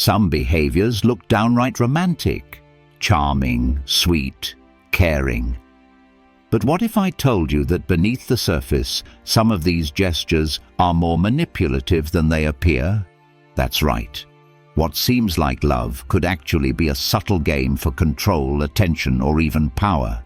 Some behaviors look downright romantic, charming, sweet, caring. But what if I told you that beneath the surface, some of these gestures are more manipulative than they appear? That's right. What seems like love could actually be a subtle game for control, attention, or even power.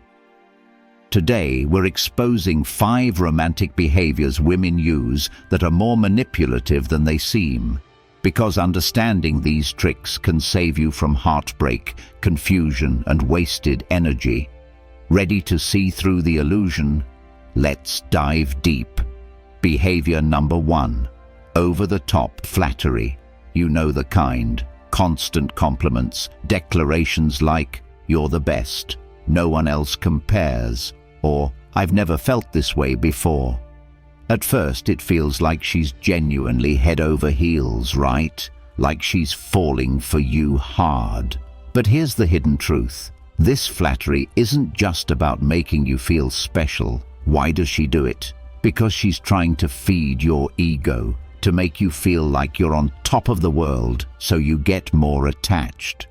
Today, we're exposing 5 romantic behaviors women use that are more manipulative than they seem, because understanding these tricks can save you from heartbreak, confusion, and wasted energy. Ready to see through the illusion? Let's dive deep. Behavior number 1. Over-the-top flattery. You know the kind. Constant compliments, declarations like, "You're the best," "No one else compares," or "I've never felt this way before." At first, it feels like she's genuinely head over heels, right? Like she's falling for you hard. But here's the hidden truth. This flattery isn't just about making you feel special. Why does she do it? Because she's trying to feed your ego, to make you feel like you're on top of the world, so you get more attached.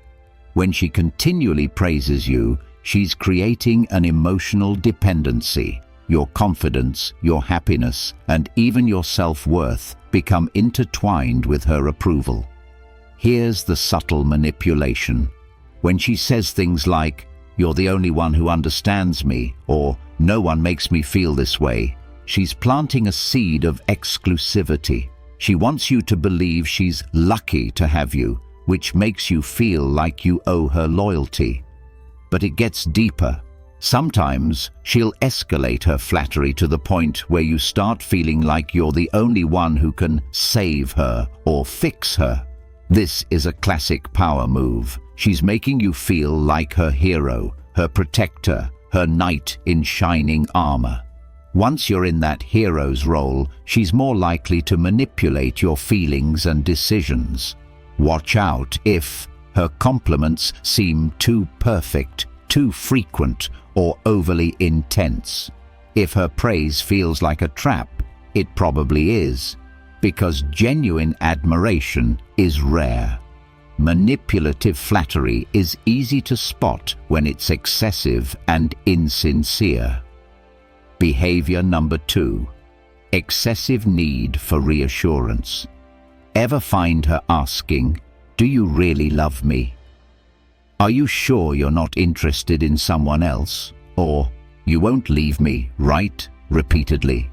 When she continually praises you, she's creating an emotional dependency. Your confidence, your happiness, and even your self-worth become intertwined with her approval. Here's the subtle manipulation. When she says things like, "You're the only one who understands me," or "No one makes me feel this way," she's planting a seed of exclusivity. She wants you to believe she's lucky to have you, which makes you feel like you owe her loyalty. But it gets deeper. Sometimes she'll escalate her flattery to the point where you start feeling like you're the only one who can save her or fix her. This is a classic power move. She's making you feel like her hero, her protector, her knight in shining armor. Once you're in that hero's role, she's more likely to manipulate your feelings and decisions. Watch out if her compliments seem too perfect, too frequent, or overly intense. If her praise feels like a trap, it probably is, because genuine admiration is rare. Manipulative flattery is easy to spot when it's excessive and insincere. Behavior number 2. Excessive need for reassurance. Ever find her asking, "Do you really love me?" "Are you sure you're not interested in someone else?" Or, "You won't leave me, right?" repeatedly.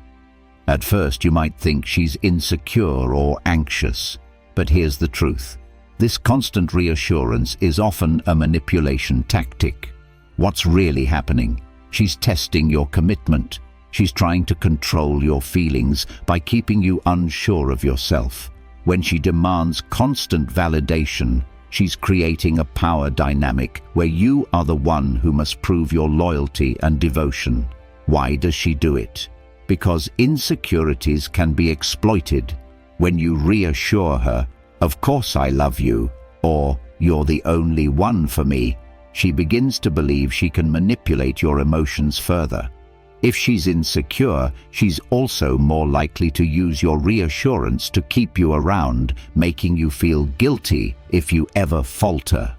At first you might think she's insecure or anxious, but here's the truth. This constant reassurance is often a manipulation tactic. What's really happening? She's testing your commitment. She's trying to control your feelings by keeping you unsure of yourself. When she demands constant validation, she's creating a power dynamic where you are the one who must prove your loyalty and devotion. Why does she do it? Because insecurities can be exploited. When you reassure her, "Of course I love you," or "You're the only one for me," she begins to believe she can manipulate your emotions further. If she's insecure, she's also more likely to use your reassurance to keep you around, making you feel guilty if you ever falter.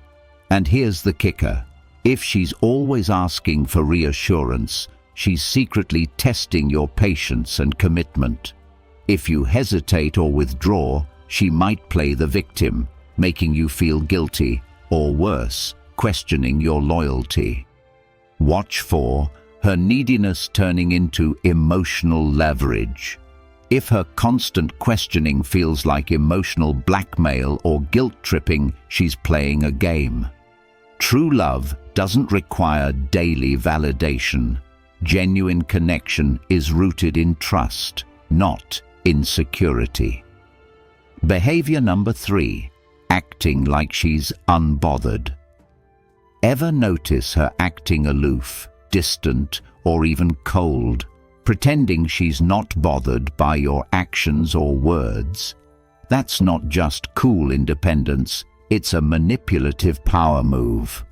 And here's the kicker. If she's always asking for reassurance, she's secretly testing your patience and commitment. If you hesitate or withdraw, she might play the victim, making you feel guilty, or worse, questioning your loyalty. Watch for her neediness turning into emotional leverage. If her constant questioning feels like emotional blackmail or guilt-tripping, she's playing a game. True love doesn't require daily validation. Genuine connection is rooted in trust, not insecurity. Behavior number 3. Acting like she's unbothered. Ever notice her acting aloof, distant, or even cold, pretending she's not bothered by your actions or words? That's not just cool independence, it's a manipulative power move.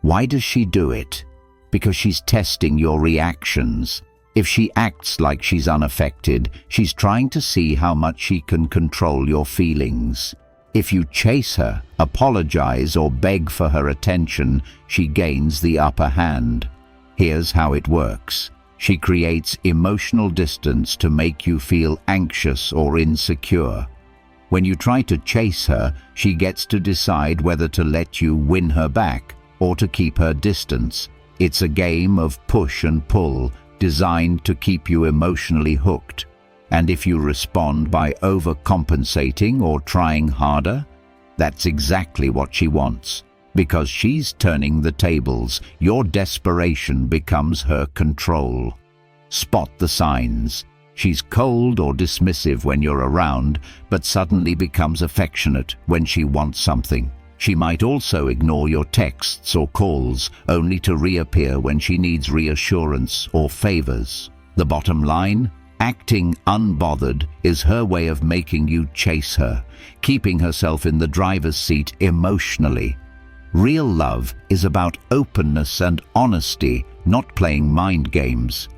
Why does she do it? Because she's testing your reactions. If she acts like she's unaffected, she's trying to see how much she can control your feelings. If you chase her, apologize, or beg for her attention, she gains the upper hand. Here's how it works. She creates emotional distance to make you feel anxious or insecure. When you try to chase her, she gets to decide whether to let you win her back or to keep her distance. It's a game of push and pull, designed to keep you emotionally hooked. And if you respond by overcompensating or trying harder, that's exactly what she wants. Because she's turning the tables, your desperation becomes her control. Spot the signs. She's cold or dismissive when you're around, but suddenly becomes affectionate when she wants something. She might also ignore your texts or calls, only to reappear when she needs reassurance or favors. The bottom line? Acting unbothered is her way of making you chase her, keeping herself in the driver's seat emotionally. Real love is about openness and honesty, not playing mind games.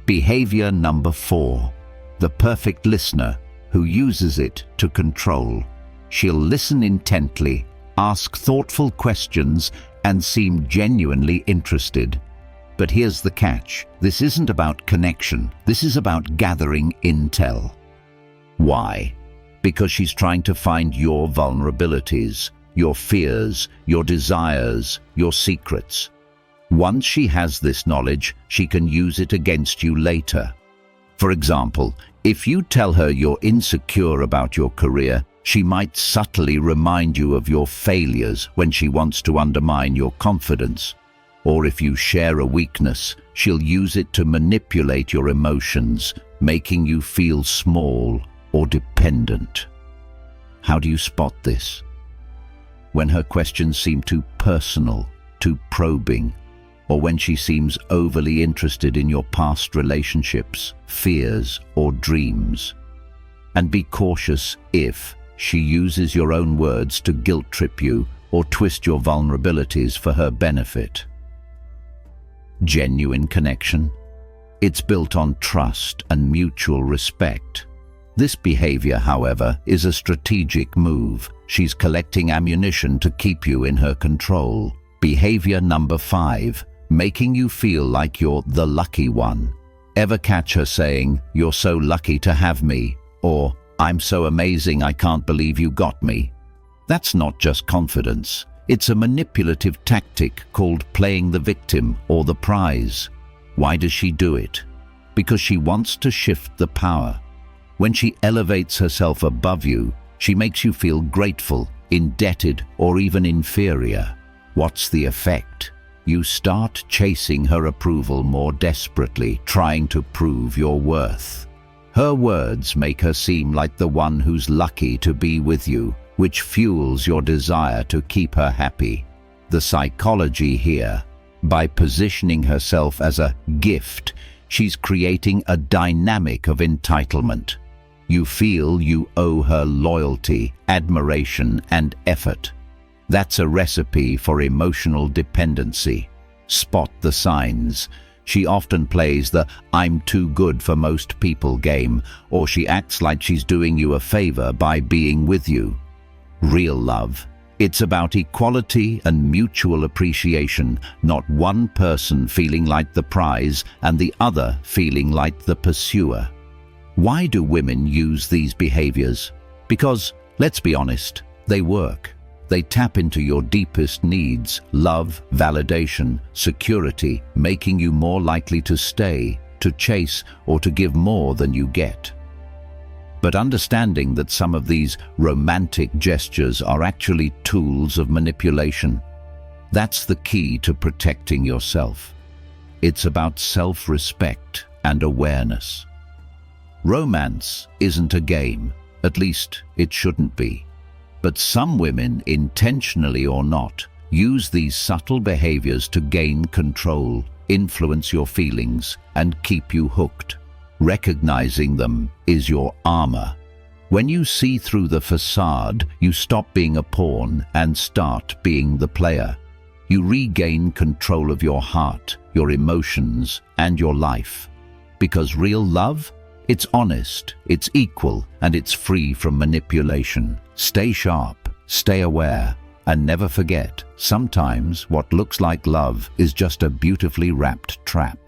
Behavior number 4. The perfect listener who uses it to control. She'll listen intently, ask thoughtful questions, and seem genuinely interested. But here's the catch. This isn't about connection. This is about gathering intel. Why? Because she's trying to find your vulnerabilities, your fears, your desires, your secrets. Once she has this knowledge, she can use it against you later. For example, if you tell her you're insecure about your career, she might subtly remind you of your failures when she wants to undermine your confidence. Or if you share a weakness, she'll use it to manipulate your emotions, making you feel small or dependent. How do you spot this? When her questions seem too personal, too probing, or when she seems overly interested in your past relationships, fears, or dreams. And be cautious if she uses your own words to guilt trip you or twist your vulnerabilities for her benefit. Genuine connection. It's built on trust and mutual respect. This behavior, however, is a strategic move. She's collecting ammunition to keep you in her control. Behavior number 5. Making you feel like you're the lucky one. Ever catch her saying, "You're so lucky to have me," or "I'm so amazing I can't believe you got me"? That's not just confidence. It's a manipulative tactic called playing the victim or the prize. Why does she do it? Because she wants to shift the power. When she elevates herself above you, she makes you feel grateful, indebted, or even inferior. What's the effect? You start chasing her approval more desperately, trying to prove your worth. Her words make her seem like the one who's lucky to be with you, which fuels your desire to keep her happy. The psychology here: by positioning herself as a gift, she's creating a dynamic of entitlement. You feel you owe her loyalty, admiration, and effort. That's a recipe for emotional dependency. Spot the signs. She often plays the "I'm too good for most people" game, or she acts like she's doing you a favor by being with you. Real love. It's about equality and mutual appreciation, not one person feeling like the prize and the other feeling like the pursuer. Why do women use these behaviors? Because, let's be honest, they work. They tap into your deepest needs: love, validation, security, making you more likely to stay, to chase, or to give more than you get. But understanding that some of these romantic gestures are actually tools of manipulation, that's the key to protecting yourself. It's about self-respect and awareness. Romance isn't a game, at least it shouldn't be. But some women, intentionally or not, use these subtle behaviors to gain control, influence your feelings, and keep you hooked. Recognizing them is your armor. When you see through the facade, you stop being a pawn and start being the player. You regain control of your heart, your emotions, and your life. Because real love? It's honest, it's equal, and it's free from manipulation. Stay sharp, stay aware, and never forget, sometimes what looks like love is just a beautifully wrapped trap.